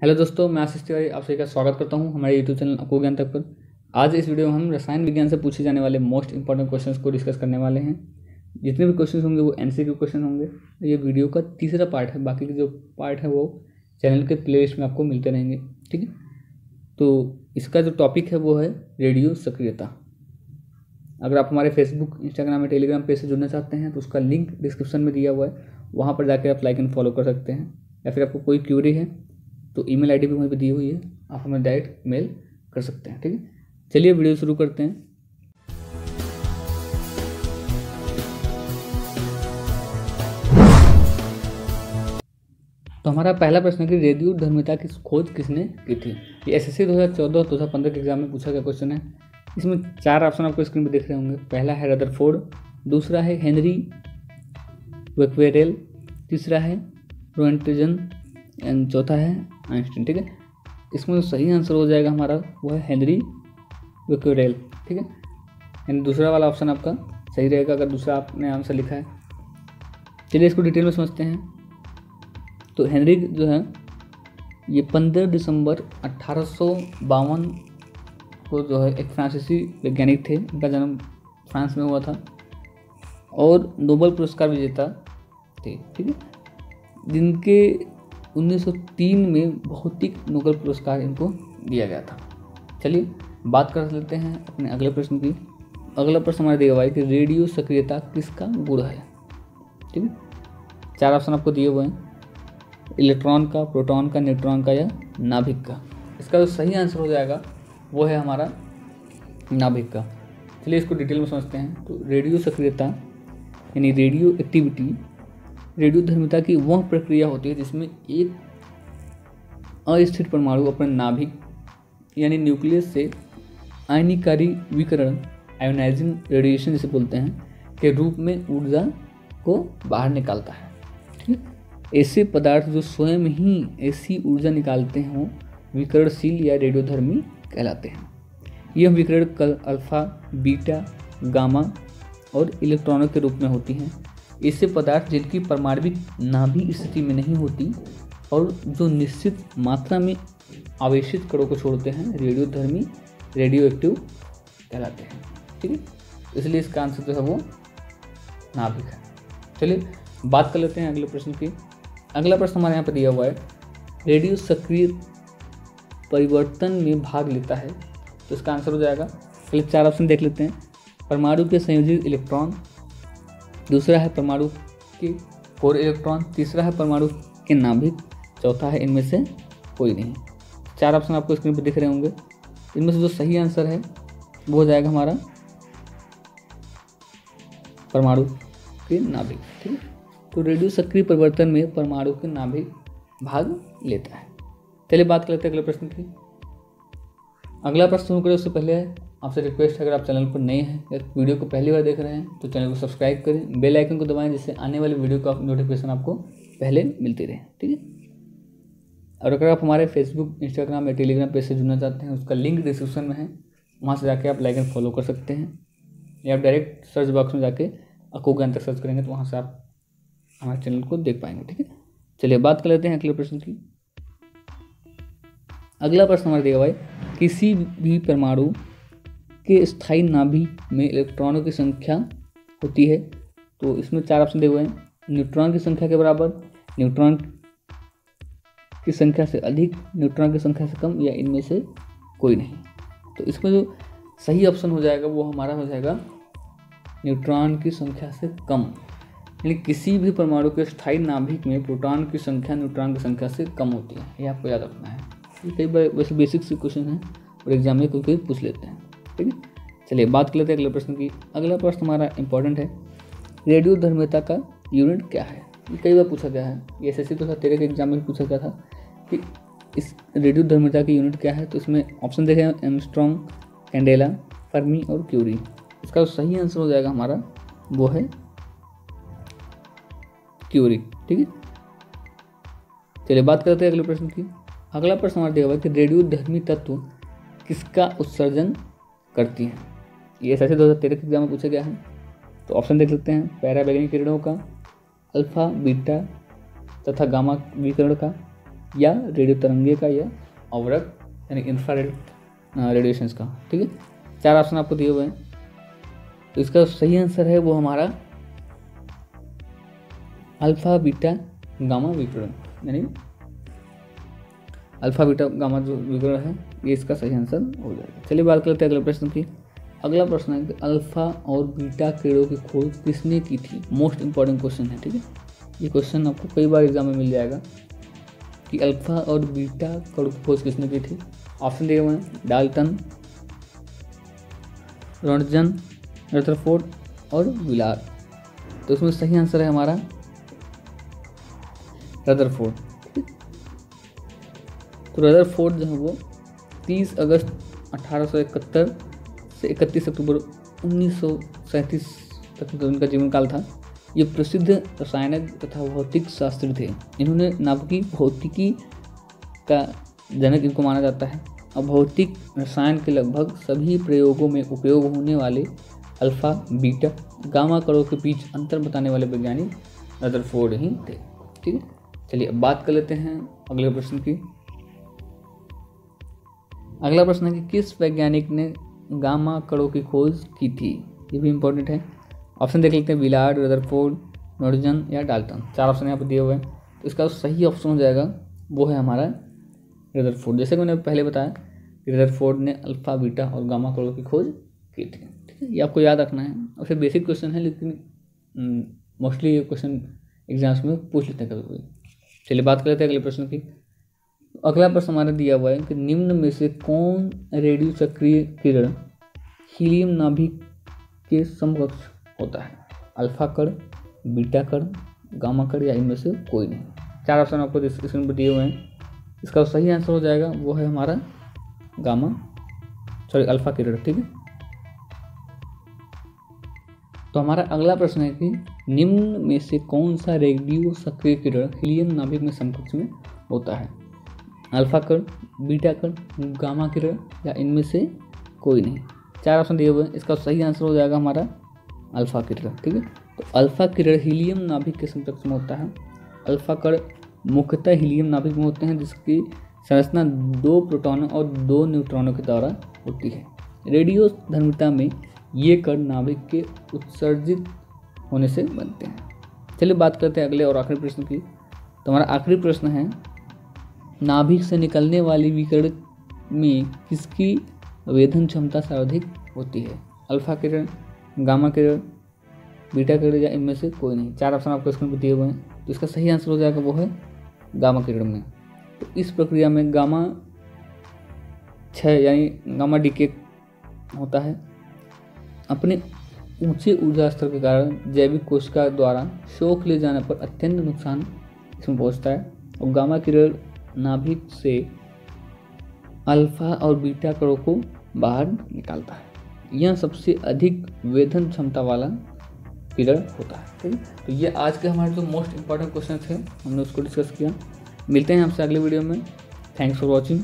Hello दोस्तों, मैं आशीष तिवारी आप सभी का स्वागत करता हूं हमारे यूट्यूब चैनल आपको ज्ञान तक पर। आज इस वीडियो में हम रसायन विज्ञान से पूछे जाने वाले मोस्ट इंपॉर्टेंट क्वेश्चंस को डिस्कस करने वाले हैं। जितने भी क्वेश्चंस होंगे वो एमसीक्यू क्वेश्चन होंगे। ये वीडियो का तीसरा पार्ट है, बाकी के जो पार्ट है वो चैनल के प्लेलिस्ट में आपको मिलते रहेंगे। ठीक है, तो इसका जो टॉपिक है वो है रेडियो सक्रियता। अगर आप हमारे फेसबुक, इंस्टाग्राम या टेलीग्राम पेज से जुड़ना चाहते हैं तो उसका लिंक डिस्क्रिप्शन में दिया हुआ है, वहाँ पर जाकर आप लाइक एंड फॉलो कर सकते हैं। या फिर आपको कोई क्यूरी है तो ईमेल आईडी भी वहीं पे दी हुई है, आप हमें डायरेक्ट मेल कर सकते हैं। ठीक है, चलिए वीडियो शुरू करते हैं। तो हमारा पहला प्रश्न है कि रेडियो धर्मिता की खोज किसने की थी। ये एसएससी 2014-2015 के एग्जाम में पूछा गया क्वेश्चन है। इसमें 4 ऑप्शन आपको स्क्रीन पर दिख रहे होंगे। पहला है रदरफोर्ड, दूसरा है हेनरी बेक्वेरेल, तीसरा है रोएंटजन एंड चौथा है आइंस्टीन। ठीक है, इसमें जो सही आंसर हो जाएगा हमारा वो है हेनरी बेक्वेरेल। ठीक है, यानी दूसरा वाला ऑप्शन आपका सही रहेगा अगर दूसरा आपने आंसर लिखा है। चलिए इसको डिटेल में समझते हैं। तो हेनरी जो है ये 15 दिसंबर 1852 को जो है एक फ्रांसीसी वैज्ञानिक थे। इनका जन्म फ्रांस में हुआ था और नोबेल पुरस्कार विजेता थे। ठीक है, जिनके 1903 में भौतिक नोबेल पुरस्कार इनको दिया गया था। चलिए बात कर लेते हैं अपने अगले प्रश्न की। अगला प्रश्न हमारा दिया हुआ है कि रेडियो सक्रियता किसका गुण है। ठीक है, 4 ऑप्शन आपको दिए हुए हैं, इलेक्ट्रॉन का, प्रोटॉन का, न्यूट्रॉन का या नाभिक का। इसका जो सही आंसर हो जाएगा वो है हमारा नाभिक का। चलिए इसको डिटेल में समझते हैं। तो रेडियो सक्रियता यानी रेडियो एक्टिविटी, रेडियो धर्मिता की वह प्रक्रिया होती है जिसमें एक अस्थिर परमाणु अपने नाभिक यानी न्यूक्लियस से आयनीकारी विकिरण, आयोनाइजिंग रेडिएशन जिसे बोलते हैं, के रूप में ऊर्जा को बाहर निकालता है। ठीक, ऐसे पदार्थ जो स्वयं ही ऐसी ऊर्जा निकालते हों विकिरणशील या रेडियोधर्मी कहलाते हैं। यह विकिरण कल अल्फा, बीटा, गामा और इलेक्ट्रॉनों के रूप में होती हैं। ऐसे पदार्थ जिनकी परमाणविक नाभिक स्थिति में नहीं होती और जो निश्चित मात्रा में आवेशित कणों को छोड़ते हैं रेडियोधर्मी, रेडियो एक्टिव कहलाते हैं। ठीक है, इसलिए इसका आंसर जो है वो नाभिक है। चलिए बात कर लेते हैं अगले प्रश्न की। अगला प्रश्न हमारे यहाँ पर दिया हुआ है, रेडियो सक्रिय परिवर्तन में भाग लेता है। तो इसका आंसर हो जाएगा, पहले 4 ऑप्शन देख लेते हैं। परमाणु के संयोजित इलेक्ट्रॉन, दूसरा है परमाणु के 4 इलेक्ट्रॉन, तीसरा है परमाणु के नाभिक, चौथा है इनमें से कोई नहीं। 4 ऑप्शन आपको स्क्रीन पर दिख रहे होंगे। इनमें से जो सही आंसर है वो हो जाएगा हमारा परमाणु के नाभिक। ठीक है, तो रेडियो सक्रिय परिवर्तन में परमाणु के नाभिक भाग लेता है। चलिए बात कर लेते हैं अगले प्रश्न की। अगला प्रश्न शुरू करें उससे पहले आपसे रिक्वेस्ट है, अगर आप चैनल पर नए हैं या वीडियो को पहली बार देख रहे हैं तो चैनल को सब्सक्राइब करें, बेल आइकन को दबाएं जिससे आने वाली वीडियो का नोटिफिकेशन आपको पहले मिलती रहे। ठीक है, और अगर आप हमारे फेसबुक, इंस्टाग्राम या टेलीग्राम पेज से जुड़ना चाहते हैं उसका लिंक डिस्क्रिप्शन में है, वहाँ से जाके आप लाइक एंड फॉलो कर सकते हैं, या आप डायरेक्ट सर्च बॉक्स में जाके आपको ज्ञान तक सर्च करेंगे तो वहाँ से आप हमारे चैनल को देख पाएंगे। ठीक है, चलिए बात कर लेते हैं अगले प्रश्न की। अगला प्रश्न हमारा दिया हुआ है, किसी भी परमाणु के स्थायी नाभिक में इलेक्ट्रॉनों की संख्या होती है। तो इसमें 4 ऑप्शन दिए हुए हैं, न्यूट्रॉन की संख्या के बराबर, न्यूट्रॉन की संख्या से अधिक, न्यूट्रॉन की संख्या से कम या इनमें से कोई नहीं। तो इसमें जो सही ऑप्शन हो जाएगा वो हमारा हो जाएगा न्यूट्रॉन की संख्या से कम। यानी किसी भी परमाणु के स्थायी नाभिक में प्रोटॉन की संख्या न्यूट्रॉन की संख्या से कम होती है, ये आपको याद रखना है। कई बार वैसे बेसिक से क्वेश्चन है और एग्जाम में कोई पूछ लेते हैं। ठीक है, चलिए बात कर लेते हैं अगले प्रश्न की। अगला प्रश्न हमारा इंपॉर्टेंट है, रेडियो धर्मिता का यूनिट क्या है। ये कई बार पूछा गया है, ये एसएससी 2013 के एग्जाम में पूछा गया था कि इस रेडियो धर्मिता की यूनिट क्या है। तो इसमें ऑप्शन देखे एंगस्ट्रॉम, कैंडेला, फर्मी और क्यूरी। इसका जो सही आंसर हो जाएगा हमारा वो है क्यूरी। ठीक है, चलिए बात करते हैं अगले प्रश्न की। अगला प्रश्न हमारा दिया हुआ है कि रेडियो धर्मी तत्व किसका उत्सर्जन करती हैं। ये एसएससी 2013 के एग्जाम में पूछा गया है। तो ऑप्शन देख सकते हैं, पराबैंगनी किरणों का, अल्फा, बीटा तथा गामा विकिरण का, या रेडियो तरंगे का या अवरक यानी इंफ्रारेड रेडिएशंस का। ठीक है, 4 ऑप्शन आपको दिए हुए हैं। तो इसका सही आंसर है वो हमारा अल्फा बीटा गामा विकिरण, यानी अल्फा बीटा गामा जो विकिरण है ये इसका सही आंसर हो जाएगा। चलिए बात करते हैं अगले प्रश्न की। अगला प्रश्न है कि अल्फा और बीटा किरणों की खोज किसने की थी। मोस्ट इंपॉर्टेंट क्वेश्चन है। ठीक है, ये क्वेश्चन आपको कई बार एग्जाम में मिल जाएगा कि अल्फा और बीटा कणों की खोज किसने की थी। ऑप्शन दिए हुए हैं डाल्टन, रोंटजन, रदरफोर्ड और विलार। तो इसमें सही आंसर है हमारा रदरफोर्ड। तो रदरफोर्ड जो है वो 30 अगस्त 1871 से 31 अक्टूबर 1937 तक उनका जीवन काल था। ये प्रसिद्ध रसायनज्ञ तथा भौतिक शास्त्री थे। इन्होंने नाभिकीय भौतिकी का जनक इनको माना जाता है और भौतिक रसायन के लगभग सभी प्रयोगों में उपयोग होने वाले अल्फा बीटा गामा कणों के बीच अंतर बताने वाले वैज्ञानिक रदरफोर्ड ही थे। ठीक है, चलिए अब बात कर लेते हैं अगले प्रश्न की। अगला प्रश्न है कि किस वैज्ञानिक ने गामा कणों की खोज की थी। ये भी इंपॉर्टेंट है। ऑप्शन देख लेते हैं विलार्ड, रदरफोर्ड, रोंटजन या डाल्टन। 4 ऑप्शन यहाँ पर दिए हुए हैं। तो इसका सही ऑप्शन हो जाएगा वो है हमारा रदरफोर्ड। जैसे कि मैंने पहले बताया कि रदरफोर्ड ने अल्फा बीटा और गामा कणों की खोज की थी। ठीक है, ये आपको याद रखना है। और फिर बेसिक क्वेश्चन है, लेकिन मोस्टली ये क्वेश्चन एग्जाम्स में पूछ लेते हैं कभी कभी। चलिए बात कर लेते हैं अगले प्रश्न की। अगला प्रश्न हमारा दिया हुआ है कि निम्न में से कौन रेडियो सक्रिय किरण हीलियम नाभिक के समकक्ष होता है। अल्फा कण, बीटा कण, गामा कण या इनमें से कोई नहीं। 4 ऑप्शन आपको स्क्रीन पर दिए हुए हैं। इसका सही आंसर हो जाएगा वो है हमारा अल्फा किरण। ठीक है, तो हमारा अगला प्रश्न है कि निम्न में से कौन सा रेडियो सक्रिय किरण हीलियम नाभिक में समकक्ष में होता है। अल्फा कण, बीटा कण, गामा किरण या इनमें से कोई नहीं। 4 ऑप्शन दिए हुए हैं। इसका सही आंसर हो जाएगा हमारा अल्फा किरण। ठीक है, तो अल्फा किरण हीलियम नाभिक के समकक्ष में होता है। अल्फा कण मुख्यतः हीलियम नाभिक में होते हैं जिसकी संरचना 2 प्रोटॉनों और 2 न्यूट्रॉनों के द्वारा होती है। रेडियो धर्मिता में ये कण नाभिक के उत्सर्जित होने से बनते हैं। चलिए बात करते हैं अगले और आखिरी प्रश्न की। तो हमारा आखिरी प्रश्न है नाभिक से निकलने वाली विकिरण में किसकी वेधन क्षमता सर्वाधिक होती है। अल्फा किरण, गामा किरण, बीटा किरण या इनमें से कोई नहीं। 4 ऑप्शन आपको स्क्रीन पर दिए हुए हैं। तो इसका सही आंसर हो जाएगा वो है गामा किरण में। तो इस प्रक्रिया में गामा 6 यानी गामा डीके होता है। अपने ऊंचे ऊर्जा स्तर के कारण जैविक कोशिका द्वारा शोक ले जाने पर अत्यंत नुकसान इसमें पहुंचता है और गामा किरण नाभिक से अल्फा और बीटा कणों को बाहर निकालता है। यह सबसे अधिक वेधन क्षमता वाला किरण होता है। ठीक है, तो ये आज के हमारे जो मोस्ट इंपॉर्टेंट क्वेश्चन थे हमने उसको डिस्कस किया। मिलते हैं आपसे अगले वीडियो में। Thanks for watching.